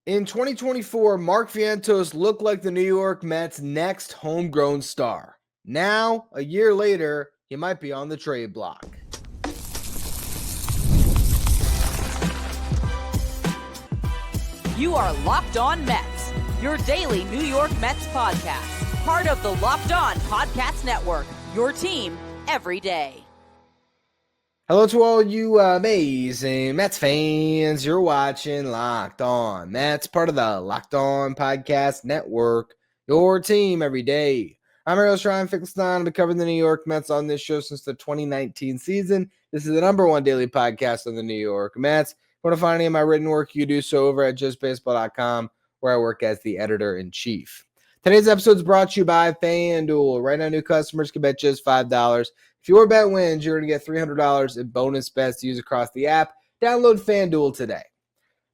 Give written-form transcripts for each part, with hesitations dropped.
In 2024, Mark Vientos looked like the New York Mets' next homegrown star. Now, a year later, he might be on the trade block. You are Locked On Mets, your daily New York Mets podcast. Part of the Locked On Podcast Network, your team every day. Hello to all you amazing Mets fans. You're watching Locked On Mets, part of the Locked On Podcast Network, your team every day. I'm your host, Ryan Finkelstein. I've been covering the New York Mets on this show since the 2019 season. This is the number one daily podcast on the New York Mets. If you want to find any of my written work, you do so over at justbaseball.com, where I work as the editor-in-chief. Today's episode is brought to you by FanDuel. Right now, new customers can bet just $5. If your bet wins, you're going to get $300 in bonus bets to use across the app. Download FanDuel today.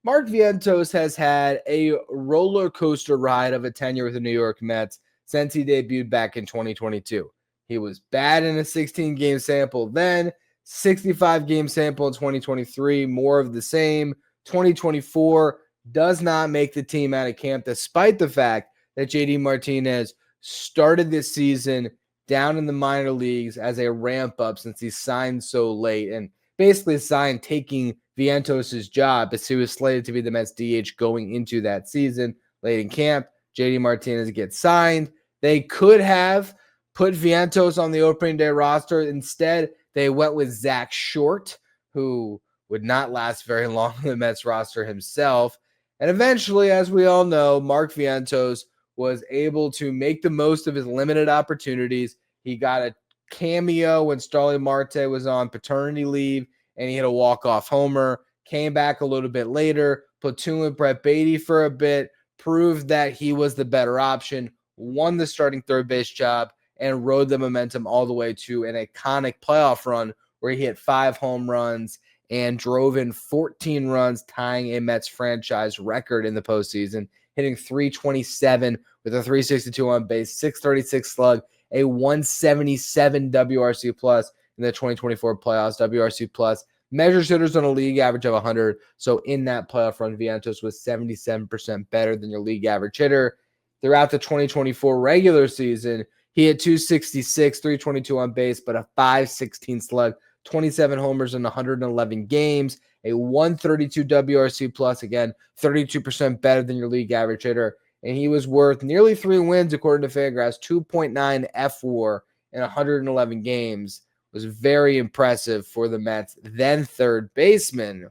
Mark Vientos has had a roller coaster ride of a tenure with the New York Mets since he debuted back in 2022. He was bad in a 16-game sample then, 65-game sample in 2023, more of the same. 2024 does not make the team out of camp, despite the fact that JD Martinez started this season down in the minor leagues as a ramp up since he signed so late and basically signed taking Vientos' job as he was slated to be the Mets DH going into that season. Late in camp, JD Martinez gets signed. They could have put Vientos on the opening day roster. Instead, they went with Zach Short, who would not last very long on the Mets roster himself. And eventually, as we all know, Mark Vientos was able to make the most of his limited opportunities. He got a cameo when Starling Marte was on paternity leave, and he hit a walk-off homer, came back a little bit later, platooned with Brett Beatty for a bit, proved that he was the better option, won the starting third base job, and rode the momentum all the way to an iconic playoff run where he hit 5 home runs and drove in 14 runs, tying a Mets franchise record in the postseason, hitting .327 with a .362 on base, .636 slug, a .177 WRC plus in the 2024 playoffs. WRC plus measures hitters on a league average of 100. So in that playoff run, Vientos was 77% better than your league average hitter. Throughout the 2024 regular season, he hit .266, .322 on base, but a .516 slug, 27 homers in 111 games, a .132 WRC plus, again, 32% better than your league average hitter. And he was worth nearly 3 wins, according to Fangraphs, 2.9 F WAR in 111 games. It was very impressive for the Mets. Then third baseman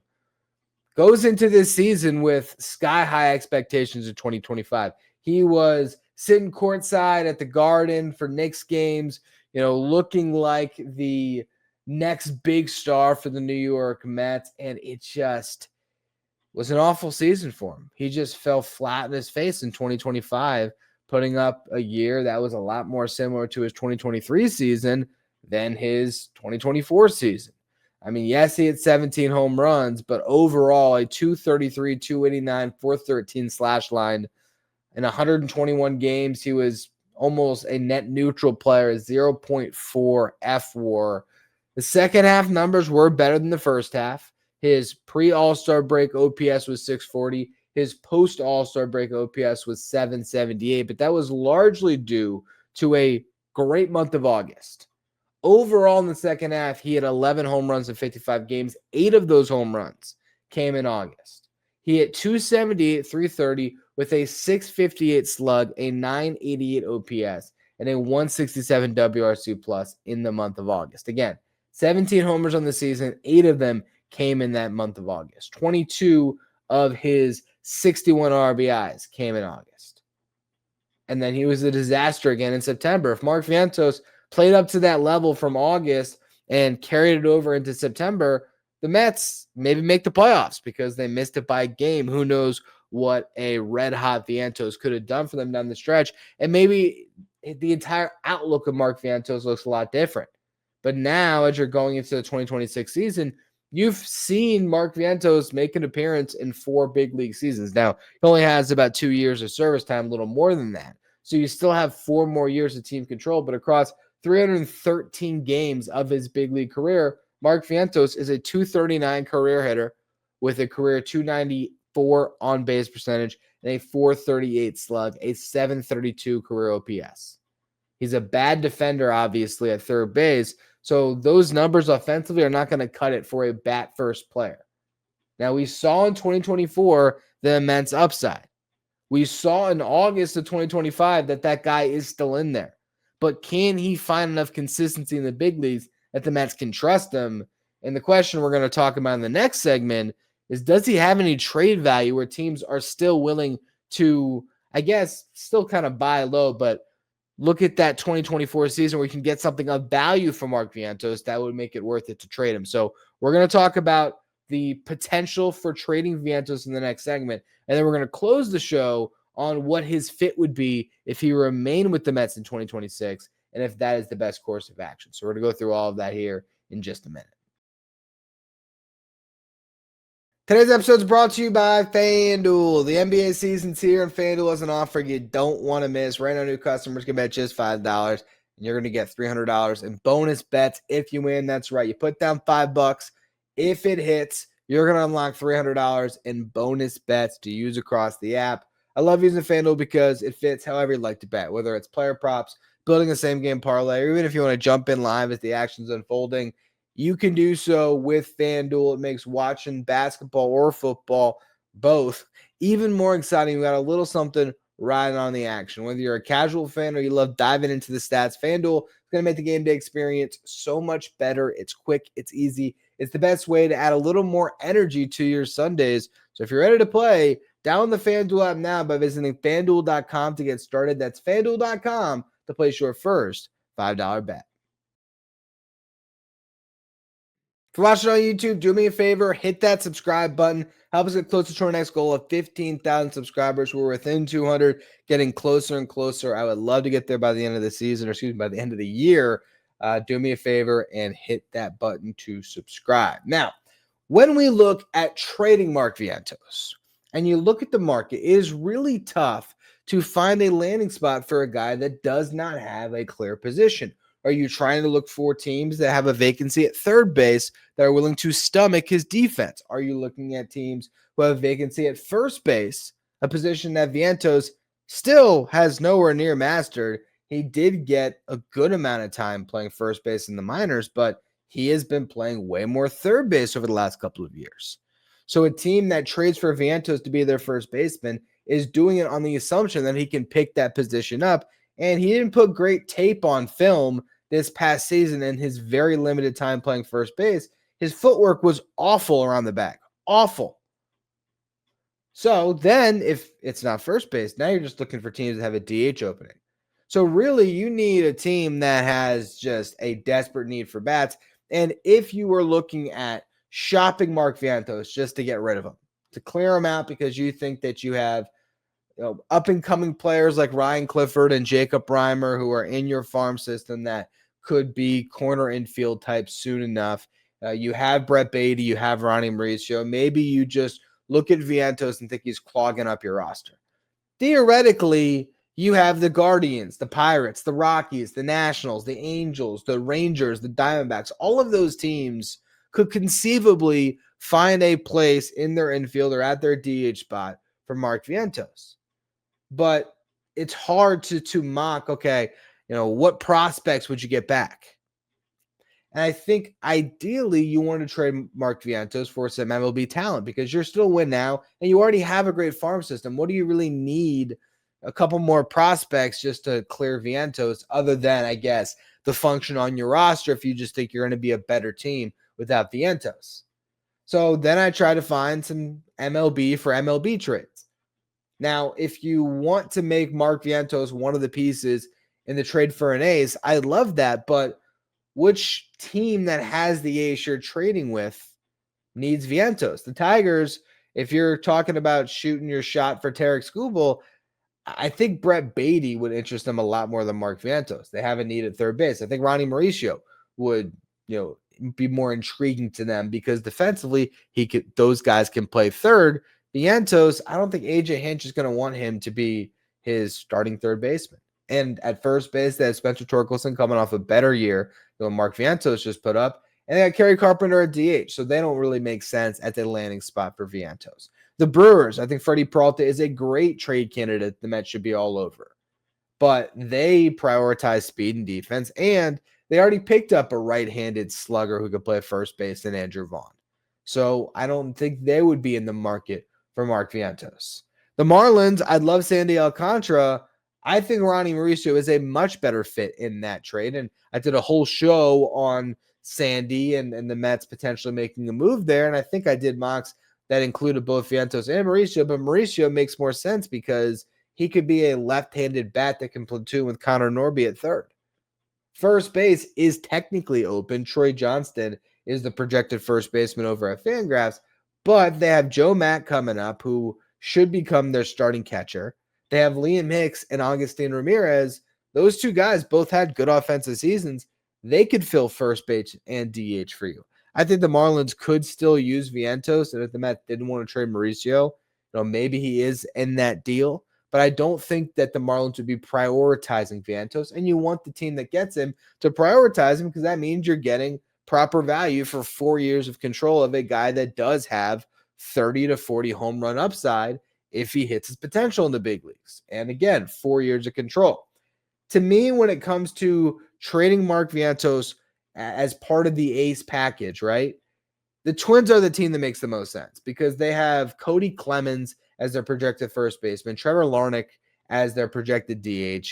goes into this season with sky-high expectations in 2025. He was sitting courtside at the Garden for Knicks games, looking like the next big star for the New York Mets, and it just was an awful season for him. He just fell flat in his face in 2025, putting up a year that was a lot more similar to his 2023 season than his 2024 season. I mean, yes, he had 17 home runs, but overall a .233, .289, .413 slash line. In 121 games, he was almost a net neutral player, 0.4 F WAR. The second half numbers were better than the first half. His pre-All-Star break OPS was 640. His post-All-Star break OPS was 778, but that was largely due to a great month of August. Overall, in the second half, he had 11 home runs in 55 games. 8 of those home runs came in August. He hit .278, .330 with a .658 slug, a .988 OPS, and a .167 WRC plus in the month of August. Again, 17 homers on the season, 8 of them came in that month of August. 22 of his 61 RBIs came in August. And then he was a disaster again in September. If Mark Vientos played up to that level from August and carried it over into September, the Mets maybe make the playoffs because they missed it by a game. Who knows what a red-hot Vientos could have done for them down the stretch. And maybe the entire outlook of Mark Vientos looks a lot different. But now, as you're going into the 2026 season, you've seen Mark Vientos make an appearance in 4 big league seasons. Now, he only has about 2 years of service time, a little more than that. So you still have 4 more years of team control. But across 313 games of his big league career, Mark Vientos is a .239 career hitter with a career .290 .304 on-base percentage, and a .438 slug, a .732 career OPS. He's a bad defender, obviously, at third base, so those numbers offensively are not going to cut it for a bat-first player. Now, we saw in 2024 the immense upside. We saw in August of 2025 that guy is still in there. But can he find enough consistency in the big leagues that the Mets can trust him? And the question we're going to talk about in the next segment is, does he have any trade value where teams are still willing to, I guess, still kind of buy low, but look at that 2024 season where you can get something of value from Mark Vientos that would make it worth it to trade him. So we're going to talk about the potential for trading Vientos in the next segment, and then we're going to close the show on what his fit would be if he remained with the Mets in 2026, and if that is the best course of action. So we're going to go through all of that here in just a minute. Today's episode is brought to you by FanDuel. The NBA season's here, and FanDuel has an offer you don't want to miss. Right now, new customers can bet just $5, and you're going to get $300 in bonus bets if you win. That's right. You put down $5. If it hits, you're going to unlock $300 in bonus bets to use across the app. I love using FanDuel because it fits however you'd like to bet, whether it's player props, building a same-game parlay, or even if you want to jump in live as the action's unfolding. You can do so with FanDuel. It makes watching basketball or football, both, even more exciting. We got a little something riding on the action. Whether you're a casual fan or you love diving into the stats, FanDuel is going to make the game day experience so much better. It's quick. It's easy. It's the best way to add a little more energy to your Sundays. So if you're ready to play, download the FanDuel app now by visiting FanDuel.com to get started. That's FanDuel.com to place your first $5 bet. If you're watching on YouTube, do me a favor, hit that subscribe button. Help us get closer to our next goal of 15,000 subscribers. We're within 200, getting closer and closer. I would love to get there by the end of the season, or by the end of the year. Do me a favor and hit that button to subscribe. Now, when we look at trading Mark Vientos, and you look at the market, it is really tough to find a landing spot for a guy that does not have a clear position. Are you trying to look for teams that have a vacancy at third base that are willing to stomach his defense? Are you looking at teams who have a vacancy at first base, a position that Vientos still has nowhere near mastered? He did get a good amount of time playing first base in the minors, but he has been playing way more third base over the last couple of years. So a team that trades for Vientos to be their first baseman is doing it on the assumption that he can pick that position up. And he didn't put great tape on film this past season in his very limited time playing first base. His footwork was awful around the back. Awful. So then if it's not first base, now you're just looking for teams that have a DH opening. So really you need a team that has just a desperate need for bats. And if you were looking at shopping Mark Vientos just to get rid of him, to clear him out because you think that you have up-and-coming players like Ryan Clifford and Jacob Reimer who are in your farm system that could be corner infield types soon enough. You have Brett Beatty, you have Ronnie Mauricio. Maybe you just look at Vientos and think he's clogging up your roster. Theoretically, you have the Guardians, the Pirates, the Rockies, the Nationals, the Angels, the Rangers, the Diamondbacks. All of those teams could conceivably find a place in their infield or at their DH spot for Mark Vientos. But it's hard to mock, okay, what prospects would you get back? And I think ideally you want to trade Mark Vientos for some MLB talent because you're still win now and you already have a great farm system. What do you really need a couple more prospects just to clear Vientos other than, I guess, the function on your roster if you just think you're going to be a better team without Vientos? So then I try to find some MLB for MLB trades. Now, if you want to make Mark Vientos one of the pieces in the trade for an ace, I love that. But which team that has the ace you're trading with needs Vientos? The Tigers, if you're talking about shooting your shot for Tarek Skubal, I think Brett Beatty would interest them a lot more than Mark Vientos. They have a need at third base. I think Ronnie Mauricio would, be more intriguing to them because defensively, those guys can play third. Vientos, I don't think AJ Hinch is going to want him to be his starting third baseman. And at first base, they have Spencer Torkelson coming off a better year than Mark Vientos just put up. And they got Kerry Carpenter at DH, so they don't really make sense at the landing spot for Vientos. The Brewers, I think Freddie Peralta is a great trade candidate the Mets should be all over. But they prioritize speed and defense, and they already picked up a right-handed slugger who could play first base in Andrew Vaughn. So I don't think they would be in the market for Mark Vientos. The Marlins, I'd love Sandy Alcantara. I think Ronnie Mauricio is a much better fit in that trade. And I did a whole show on Sandy and the Mets potentially making a move there. And I think I did mocks that included both Vientos and Mauricio, but Mauricio makes more sense because he could be a left-handed bat that can platoon with Connor Norby at third. First base is technically open. Troy Johnston is the projected first baseman over at Fangraphs, but they have Joe Mack coming up, who should become their starting catcher. They have Liam Hicks and Augustin Ramirez. Those two guys both had good offensive seasons. They could fill first base and DH for you. I think the Marlins could still use Vientos, and if the Mets didn't want to trade Mauricio, maybe he is in that deal. But I don't think that the Marlins would be prioritizing Vientos, and you want the team that gets him to prioritize him because that means you're getting proper value for 4 years of control of a guy that does have 30 to 40 home run upside if he hits his potential in the big leagues. And again, 4 years of control. To me, when it comes to trading Mark Vientos as part of the ace package, right? The Twins are the team that makes the most sense because they have Cody Clemens as their projected first baseman, Trevor Larnach as their projected DH.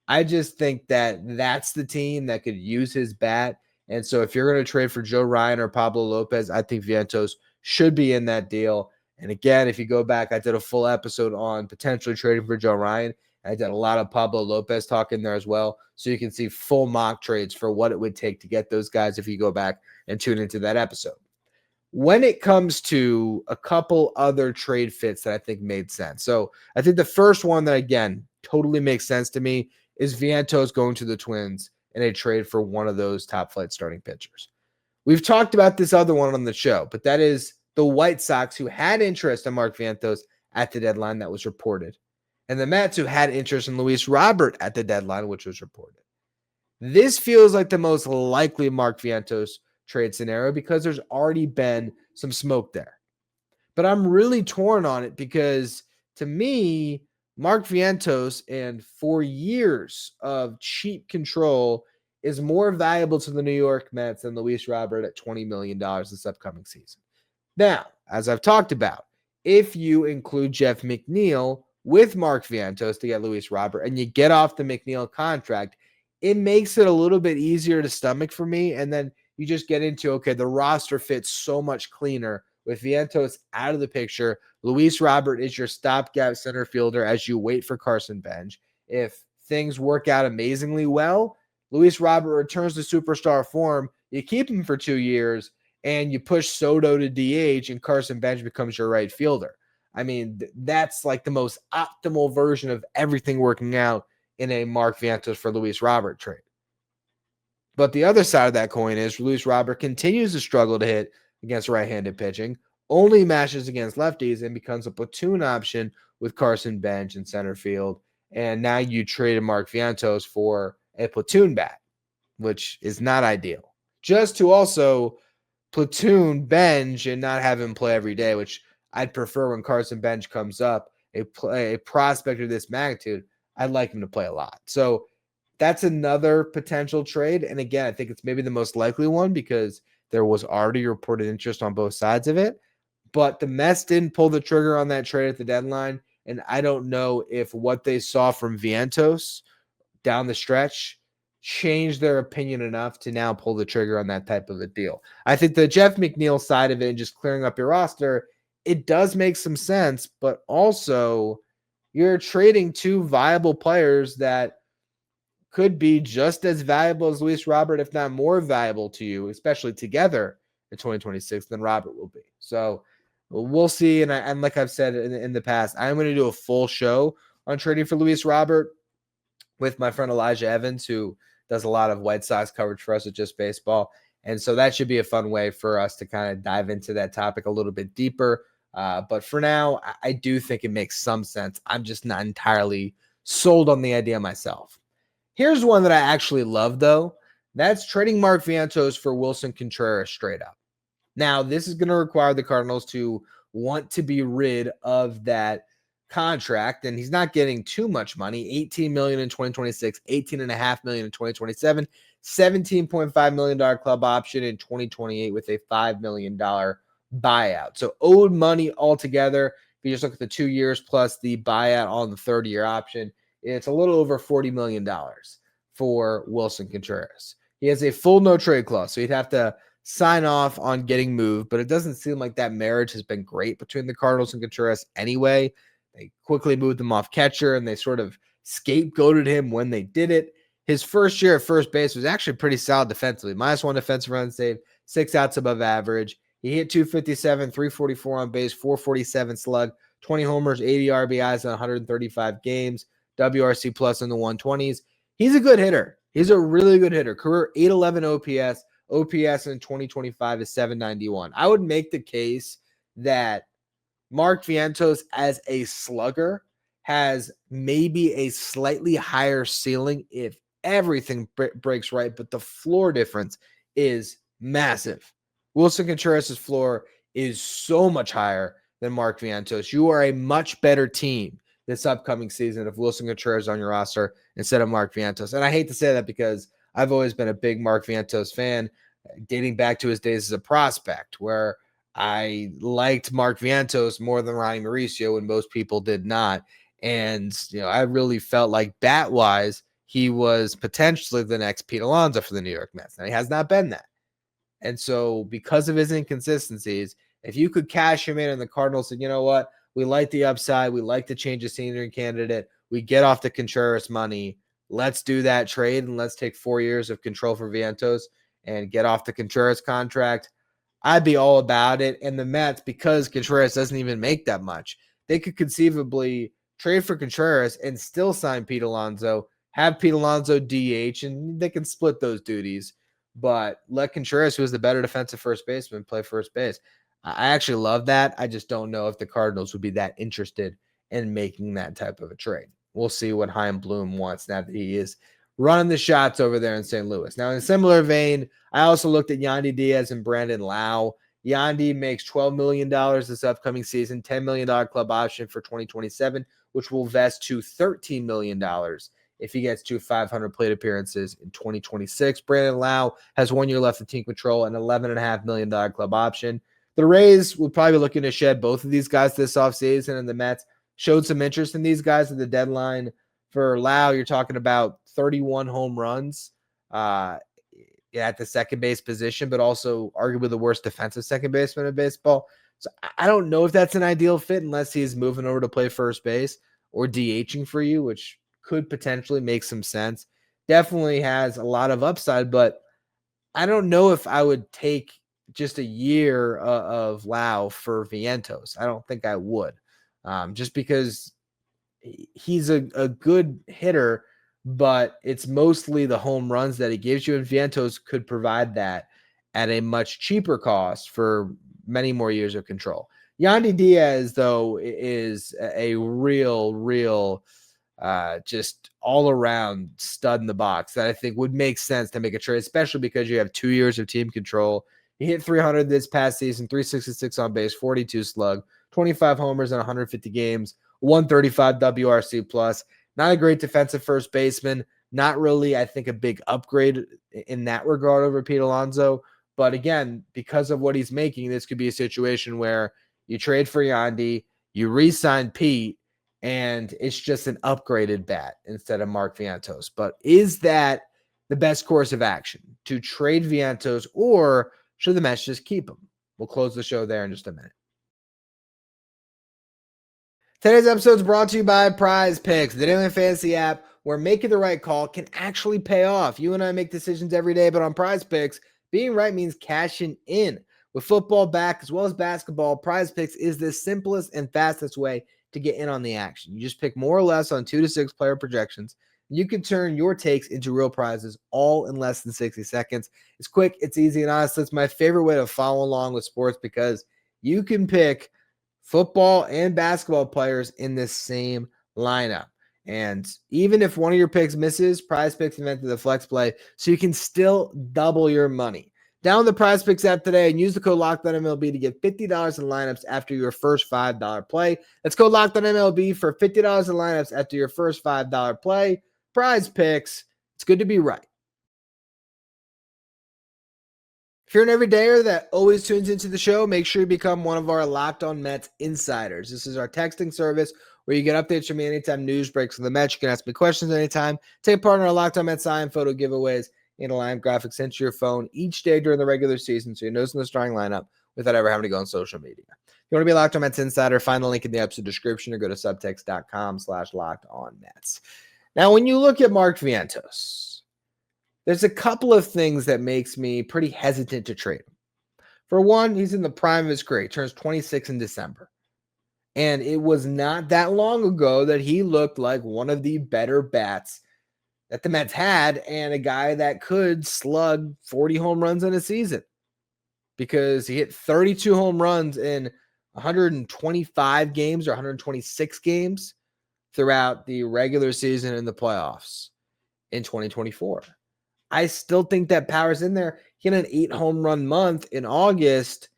I just think that that's the team that could use his bat. And so if you're going to trade for Joe Ryan or Pablo Lopez, I think Vientos should be in that deal. And again, if you go back, I did a full episode on potentially trading for Joe Ryan. I did a lot of Pablo Lopez talk in there as well. So you can see full mock trades for what it would take to get those guys if you go back and tune into that episode. When it comes to a couple other trade fits that I think made sense. So I think the first one that, again, totally makes sense to me is Vientos going to the Twins in a trade for one of those top flight starting pitchers. We've talked about this other one on the show, but that is the White Sox, who had interest in Mark Vientos at the deadline that was reported, and the Mets, who had interest in Luis Robert at the deadline, which was reported. This feels like the most likely Mark Vientos trade scenario because there's already been some smoke there. But I'm really torn on it because, to me, Mark Vientos and 4 years of cheap control is more valuable to the New York Mets than Luis Robert at $20 million this upcoming season. Now, as I've talked about, if you include Jeff McNeil with Mark Vientos to get Luis Robert and you get off the McNeil contract, it makes it a little bit easier to stomach for me. And then you just get into, okay, the roster fits so much cleaner with Vientos out of the picture. Luis Robert is your stopgap center fielder as you wait for Carson Bench. If things work out amazingly well, Luis Robert returns to superstar form. You keep him for 2 years, and you push Soto to DH, and Carson Bench becomes your right fielder. I mean, that's like the most optimal version of everything working out in a Mark Vientos for Luis Robert trade. But the other side of that coin is Luis Robert continues to struggle to hit against right-handed pitching, only matches against lefties, and becomes a platoon option with Carson Bench in center field. And now you traded Mark Vientos for a platoon bat, which is not ideal. Just to also platoon Bench and not have him play every day, which I'd prefer when Carson Bench comes up, a prospect of this magnitude, I'd like him to play a lot. So that's another potential trade. And again, I think it's maybe the most likely one because there was already reported interest on both sides of it. But the Mets didn't pull the trigger on that trade at the deadline. And I don't know if what they saw from Vientos down the stretch changed their opinion enough to now pull the trigger on that type of a deal. I think the Jeff McNeil side of it and just clearing up your roster, it does make some sense, but also you're trading two viable players that could be just as valuable as Luis Robert, if not more valuable to you, especially together in 2026 than Robert will be. So we'll see. And like I've said in the past, I'm going to do a full show on trading for Luis Robert with my friend Elijah Evans, who does a lot of White Sox coverage for us at Just Baseball. And so that should be a fun way for us to kind of dive into that topic a little bit deeper. But for now, I do think it makes some sense. I'm just not entirely sold on the idea myself. Here's one that I actually love, though. That's trading Mark Vientos for Wilson Contreras straight up. Now, this is going to require the Cardinals to want to be rid of that contract, and he's not getting too much money. $18 million in 2026, $18.5 million in 2027, $17.5 million club option in 2028 with a $5 million buyout. So owed money altogether. If you just look at the 2 years plus the buyout on the third-year option, it's a little over $40 million for Wilson Contreras. He has a full no-trade clause, so he'd have to sign off on getting moved, but it doesn't seem like that marriage has been great between the Cardinals and Contreras anyway. They quickly moved him off catcher, and they sort of scapegoated him when they did it. His first year at first base was actually pretty solid defensively. -1 defensive run save, 6 outs above average. He hit 257, 344 on base, 447 slug, 20 homers, 80 RBIs in 135 games, WRC plus in the 120s. He's a good hitter. He's a really good hitter. Career 811 OPS. OPS in 2025 is 791. I would make the case that Mark Vientos as a slugger has maybe a slightly higher ceiling if everything breaks right, but the floor difference is massive. Wilson Contreras' floor is so much higher than Mark Vientos. You are a much better team this upcoming season if Wilson Contreras on your roster instead of Mark Vientos. And I hate to say that because I've always been a big Mark Vientos fan, dating back to his days as a prospect, where I liked Mark Vientos more than Ronnie Mauricio when most people did not. And, I really felt like bat-wise, he was potentially the next Pete Alonso for the New York Mets. Now, he has not been that. And so because of his inconsistencies, if you could cash him in and the Cardinals said, you know what, we like the upside, we like to change the senior candidate, we get off the Contreras money, let's do that trade and let's take 4 years of control for Vientos and get off the Contreras contract, I'd be all about it. And the Mets, because Contreras doesn't even make that much, they could conceivably trade for Contreras and still sign Pete Alonso, have Pete Alonso DH, and they can split those duties. But let Contreras, who is the better defensive first baseman, play first base. I actually love that. I just don't know if the Cardinals would be that interested in making that type of a trade. We'll see what Chaim Bloom wants now that he is running the shots over there in St. Louis. Now, in a similar vein, I also looked at Yandy Diaz and Brandon Lau. Yandy makes $12 million this upcoming season, $10 million club option for 2027, which will vest to $13 million if he gets to 500 plate appearances in 2026. Brandon Lau has 1 year left of team control and $11.5 million club option. The Rays will probably be looking to shed both of these guys this offseason, and the Mets showed some interest in these guys at the deadline. For Lau, you're talking about 31 home runs at the second base position, but also arguably the worst defensive second baseman in baseball. So I don't know if that's an ideal fit unless he's moving over to play first base or DHing for you, which could potentially make some sense. Definitely has a lot of upside, but I don't know if I would take just a year of Lau for Vientos. I don't think I would, just because he's a good hitter, but it's mostly the home runs that he gives you, and Vientos could provide that at a much cheaper cost for many more years of control. Yandy Diaz, though, is a real just all-around stud in the box that I think would make sense to make a trade, especially because you have 2 years of team control. He hit 300 this past season, 366 on base, 42 slug, 25 homers in 150 games, 135 WRC plus. Not a great defensive first baseman. Not really, I think, a big upgrade in that regard over Pete Alonso. But again, because of what he's making, this could be a situation where you trade for Yandy, you re-sign Pete, and it's just an upgraded bat instead of Mark Vientos. But is that the best course of action, to trade Vientos, or should the Mets just keep him? We'll close the show there in just a minute. Today's episode is brought to you by Prize Picks, the daily fantasy app where making the right call can actually pay off. You and I make decisions every day, but on Prize Picks, being right means cashing in. With football back as well as basketball, Prize Picks is the simplest and fastest way to get in on the action. You just pick more or less on 2 to 6 player projections. You can turn your takes into real prizes all in less than 60 seconds. It's quick, it's easy, and honestly, it's my favorite way to follow along with sports because you can pick football and basketball players in this same lineup. And even if one of your picks misses, Prize Picks invented the flex play, so you can still double your money. Download the Prize Picks app today and use the code LOCKEDONMLB to get $50 in lineups after your first $5 play. That's code LOCKEDONMLB for $50 in lineups after your first $5 play. Prize Picks. It's good to be right. If you're an everydayer that always tunes into the show, make sure you become one of our Locked On Mets insiders. This is our texting service where you get updates from me anytime news breaks from the Mets. You can ask me questions anytime. Take part in our Locked On Mets sign photo giveaways and a line graphic sent to your phone each day during the regular season so you know it's in the starting lineup without ever having to go on social media. If you want to be a Locked On Mets insider, find the link in the episode description or go to subtext.com/LockedOnMets. Now, when you look at Mark Vientos, there's a couple of things that makes me pretty hesitant to trade him. For one, he's in the prime of his career. He turns 26 in December. And it was not that long ago that he looked like one of the better bats that the Mets had and a guy that could slug 40 home runs in a season because he hit 32 home runs in 125 games or 126 games throughout the regular season and the playoffs in 2024. I still think that power's in there. He had an 8 home run month in August.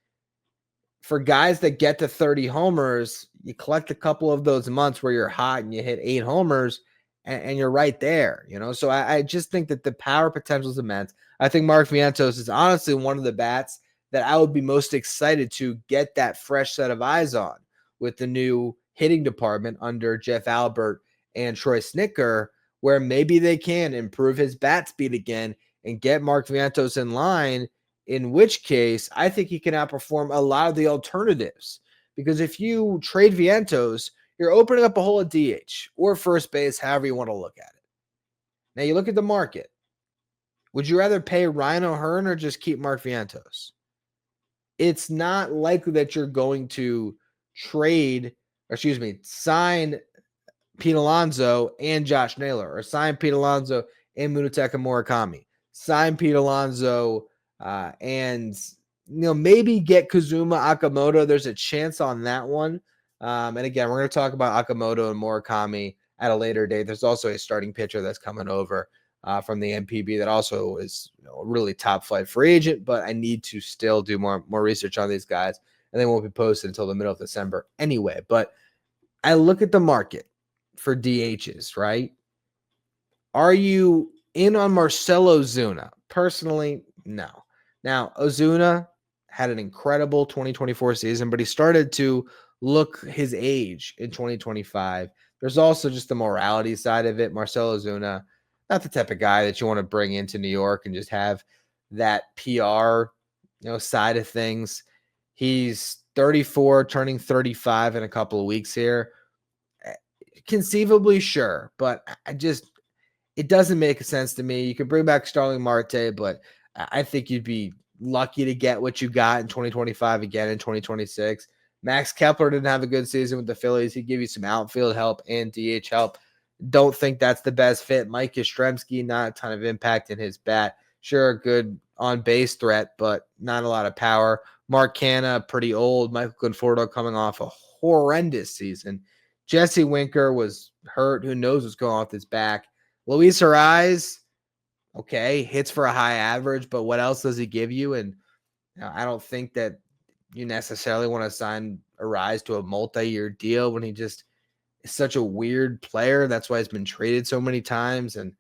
For guys that get to 30 homers, you collect a couple of those months where you're hot and you hit 8 homers and you're right there, So I just think that the power potential is immense. I think Mark Vientos is honestly one of the bats that I would be most excited to get that fresh set of eyes on with the new hitting department under Jeff Albert and Troy Snitker, where maybe they can improve his bat speed again and get Mark Vientos in line, in which case I think he can outperform a lot of the alternatives. Because if you trade Vientos, you're opening up a hole at DH or first base, however you want to look at it. Now you look at the market. Would you rather pay Ryan O'Hearn or just keep Mark Vientos? It's not likely that you're going to sign Pete Alonso and Josh Naylor, or sign Pete Alonso and Munetaka Murakami. Sign Pete Alonso and maybe get Kazuma Akamoto. There's a chance on that one. And again, we're going to talk about Akamoto and Murakami at a later date. There's also a starting pitcher that's coming over from the MPB that also is a really top flight free agent, but I need to still do more research on these guys, and they won't be posted until the middle of December anyway. But I look at the market for DHs, right? Are you in on Marcell Ozuna? Personally, no. Now, Ozuna had an incredible 2024 season, but he started to look his age in 2025. There's also just the morality side of it. Marcell Ozuna, not the type of guy that you want to bring into New York and just have that PR, side of things. He's 34, turning 35 in a couple of weeks here. Conceivably, sure, but it doesn't make sense to me. You can bring back Starling Marte, but I think you'd be lucky to get what you got in 2025 again in 2026. Max Kepler didn't have a good season with the Phillies. He'd give you some outfield help and DH help. Don't think that's the best fit. Mike Yastrzemski, not a ton of impact in his bat. Sure, a good on-base threat, but not a lot of power. Mark Canha, pretty old. Michael Conforto coming off a horrendous season. Jesse Winker was hurt. Who knows what's going on with his back. Luis Ariz, okay, hits for a high average, but what else does he give you? And I don't think that you necessarily want to sign Ariz to a multi-year deal when he just is such a weird player. That's why he's been traded so many times. And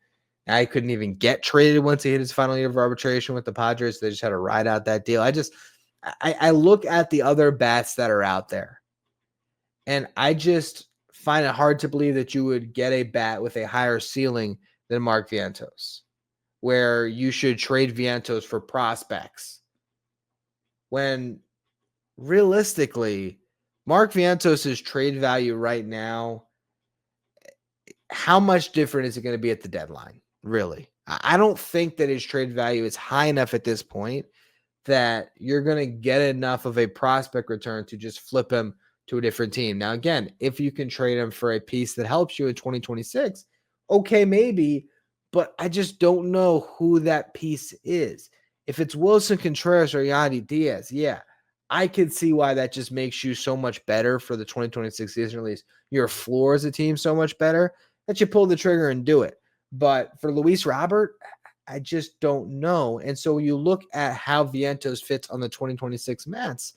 now he couldn't even get traded once he hit his final year of arbitration with the Padres. They just had to ride out that deal. I look at the other bats that are out there, and I just find it hard to believe that you would get a bat with a higher ceiling than Mark Vientos, where you should trade Vientos for prospects. When realistically, Mark Vientos' trade value right now, how much different is it going to be at the deadline? Really? I don't think that his trade value is high enough at this point that you're going to get enough of a prospect return to just flip him to a different team. Now, again, if you can trade him for a piece that helps you in 2026, okay, maybe, but I just don't know who that piece is. If it's Wilson Contreras or Yandy Diaz, yeah, I can see why that just makes you so much better for the 2026 season, or at least your floor as a team so much better that you pull the trigger and do it. But for Luis Robert, I just don't know. And so you look at how Vientos fits on the 2026 Mets.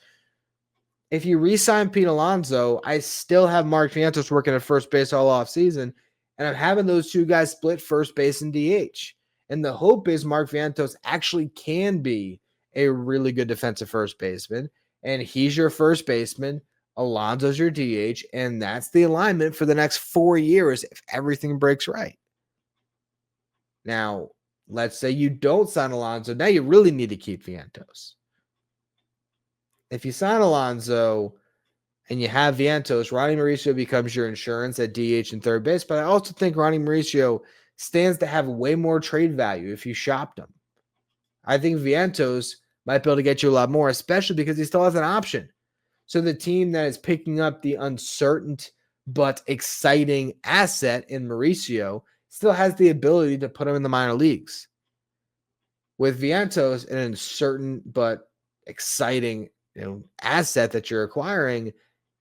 If you re-sign Pete Alonso, I still have Mark Vientos working at first base all offseason, and I'm having those two guys split first base and DH. And the hope is Mark Vientos actually can be a really good defensive first baseman, and he's your first baseman. Alonso's your DH, and that's the alignment for the next 4 years if everything breaks right. Now, let's say you don't sign Alonso. Now you really need to keep Vientos. If you sign Alonso and you have Vientos, Ronnie Mauricio becomes your insurance at DH and third base. But I also think Ronnie Mauricio stands to have way more trade value if you shopped him. I think Vientos might be able to get you a lot more, especially because he still has an option. So the team that is picking up the uncertain but exciting asset in Mauricio still has the ability to put him in the minor leagues. With Vientos, an uncertain but exciting asset that you're acquiring,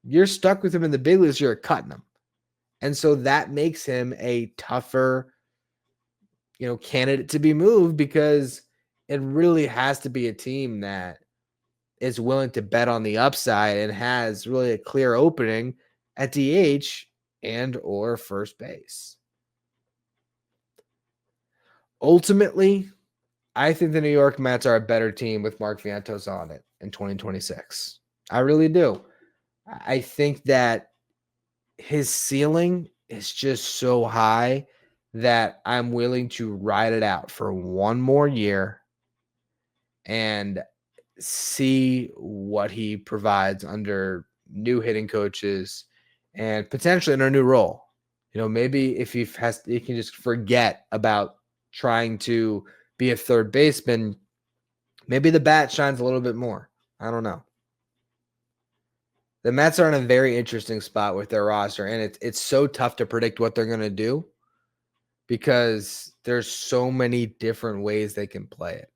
you're stuck with him in the big leagues. You're cutting him. And so that makes him a tougher, candidate to be moved, because it really has to be a team that is willing to bet on the upside and has really a clear opening at DH and or first base. Ultimately, I think the New York Mets are a better team with Mark Vientos on it in 2026. I really do. I think that his ceiling is just so high that I'm willing to ride it out for one more year and see what he provides under new hitting coaches and potentially in a new role. Maybe if he can just forget about trying to be a third baseman, maybe the bat shines a little bit more. I don't know. The Mets are in a very interesting spot with their roster, and it's so tough to predict what they're going to do because there's so many different ways they can play it.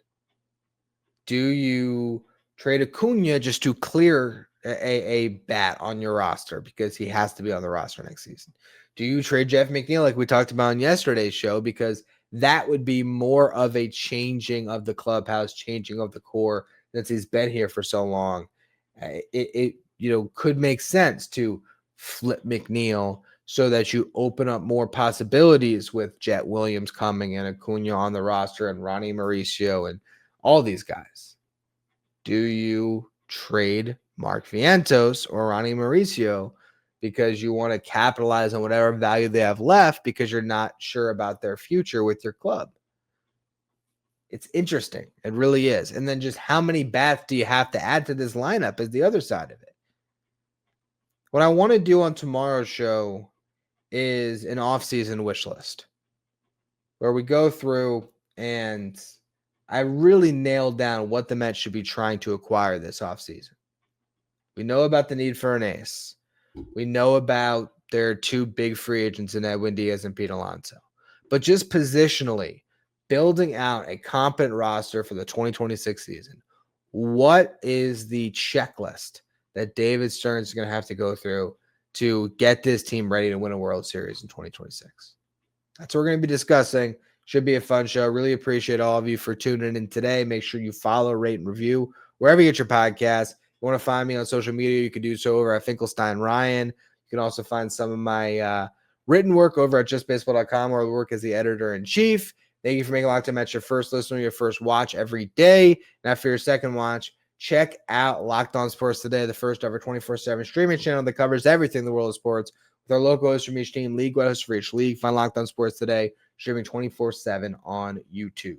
Do you trade Acuna just to clear a bat on your roster because he has to be on the roster next season? Do you trade Jeff McNeil like we talked about on yesterday's show, because that would be more of a changing of the clubhouse, changing of the core since he's been here for so long? It could make sense to flip McNeil so that you open up more possibilities with Jet Williams coming and Acuna on the roster and Ronnie Mauricio and all these guys. Do you trade Mark Vientos or Ronnie Mauricio because you want to capitalize on whatever value they have left because you're not sure about their future with your club? It's interesting. It really is. And then just how many bats do you have to add to this lineup is the other side of it. What I want to do on tomorrow's show is an off-season wish list where we go through and I really nailed down what the Mets should be trying to acquire this offseason. We know about the need for an ace. We know about their two big free agents in Edwin Diaz and Pete Alonso. But just positionally, building out a competent roster for the 2026 season, what is the checklist that David Stearns is going to have to go through to get this team ready to win a World Series in 2026? That's what we're going to be discussing. Should be a fun show. Really appreciate all of you for tuning in today. Make sure you follow, rate, and review wherever you get your podcasts. If you want to find me on social media, you can do so over at Finkelstein Ryan. You can also find some of my written work over at justbaseball.com, where I work as the editor-in-chief. Thank you for making Locked On Mets your first listen, your first watch every day. Now for your second watch, check out Locked On Sports Today, the first ever 24/7 streaming channel that covers everything in the world of sports. With our local hosts from each team, league hosts for each league. Find Locked On Sports Today, streaming 24/7 on YouTube.